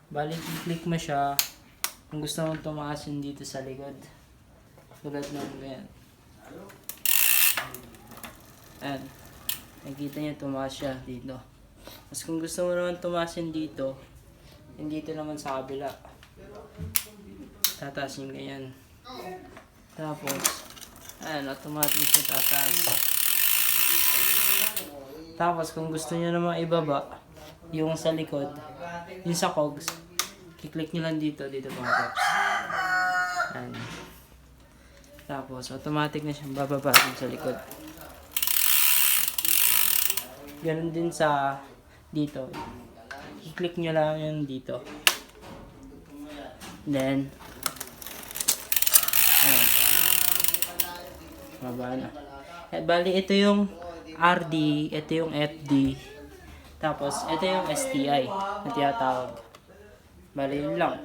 Bali, i-click mo siya. Kung gusto mong tumaas yun dito sa likod. Tulad ng ganyan. Ayan. Nakikita niyo tumaas siya dito. Tapos kung gusto mo naman tumaas yun dito, yun dito naman sa kabila. Tataas yung ganyan. Tapos, ayan, automatic siya tataas. Tapos kung gusto niyo naman ibaba, yung sa likod, yung sa cogs, i-click nyo lang dito mga paps. Ayan. Tapos, automatic na siyang bababa dun sa likod. Ganun din sa dito. I-click nyo lang yun dito. Then, ayan. Baba na. Bali, ito yung RD, ito yung FD. Tapos, ito yung STI na tinatawag. Bali, yun lang.